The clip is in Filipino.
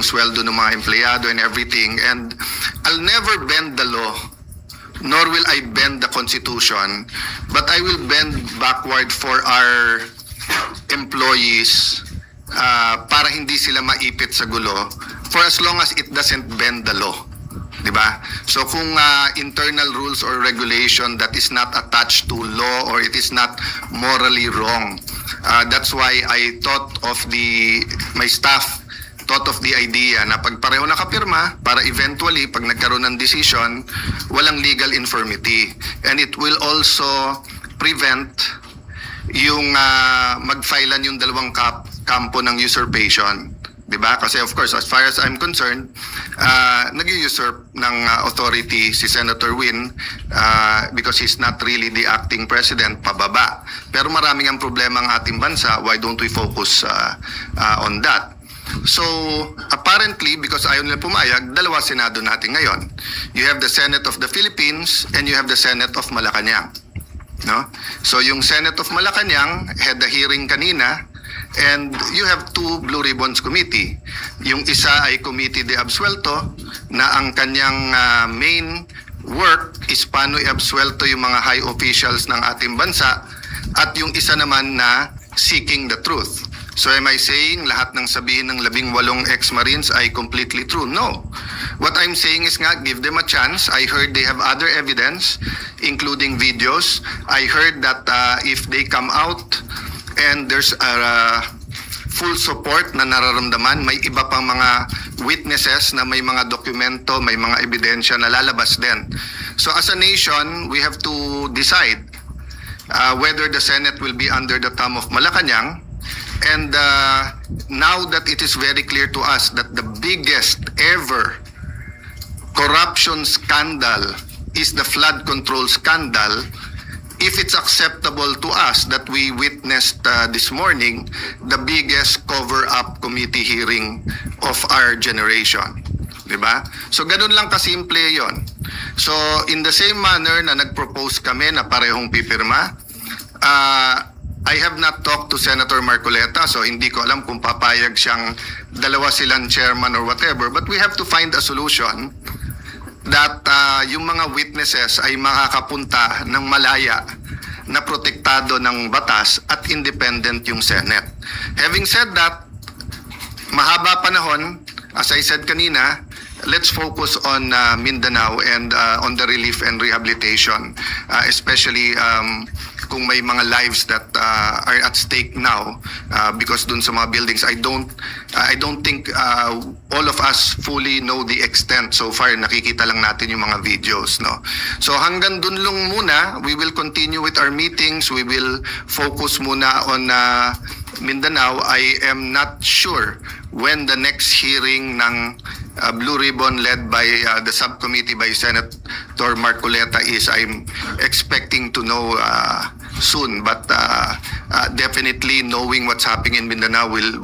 yung sweldo ng mga empleyado and everything. And I'll never bend the law, nor will I bend the Constitution, but I will bend backward for our employees para hindi sila maipit sa gulo for as long as it doesn't bend the law. Diba? So kung internal rules or regulation that is not attached to law or it is not morally wrong, that's why I thought of my staff thought of the idea na pag pareho nakapirma para eventually pag nagkaroon ng decision, walang legal infirmity. And it will also prevent yung magfilean yung dalawang kampo ng usurpation. Diba? Kasi of course, as far as I'm concerned, nag-usurp ng authority si Senator Win because he's not really the acting president, pababa. Pero maraming ang problema ang ating bansa, why don't we focus on that? So, apparently, because ayaw nila pumayag, dalawa Senado natin ngayon. You have the Senate of the Philippines and you have the Senate of Malacanang. No? So, yung Senate of Malacanang had the hearing kanina. And you have two Blue Ribbons Committee. Yung isa ay Committee de Absuelto na ang kanyang main work is paano i-absuelto yung mga high officials ng ating bansa at yung isa naman na seeking the truth. So am I saying lahat ng sabihin ng 18 ex-Marines ay completely true? No. What I'm saying is nga, give them a chance. I heard they have other evidence, including videos. I heard that if they come out and there's full support na nararamdaman, may iba pang mga witnesses na may mga dokumento, may mga ebidensya na lalabas din. So as a nation, we have to decide whether the Senate will be under the thumb of Malacanang. And now that it is very clear to us that the biggest ever corruption scandal is the flood control scandal, if it's acceptable to us that we witnessed this morning the biggest cover-up committee hearing of our generation. Diba? So ganun lang kasimple yon. So in the same manner na nag-propose kami na parehong pipirma, I have not talked to Senator Marcoleta, so hindi ko alam kung papayag siyang dalawa silang chairman or whatever, but we have to find a solution that yung mga witnesses ay makakapunta ng malaya na protektado ng batas at independent yung Senate. Having said that, mahaba panahon, as I said kanina, let's focus on Mindanao and on the relief and rehabilitation, especially kung may mga lives that are at stake now because dun sa mga buildings. I don't think all of us fully know the extent so far. Nakikita lang natin yung mga videos, no? So hanggang dun lang muna, we will continue with our meetings. We will focus muna on Mindanao. I am not sure when the next hearing ng Blue Ribbon led by the subcommittee by Senator Marcoleta is. I'm expecting to know soon, but definitely knowing what's happening in Mindanao will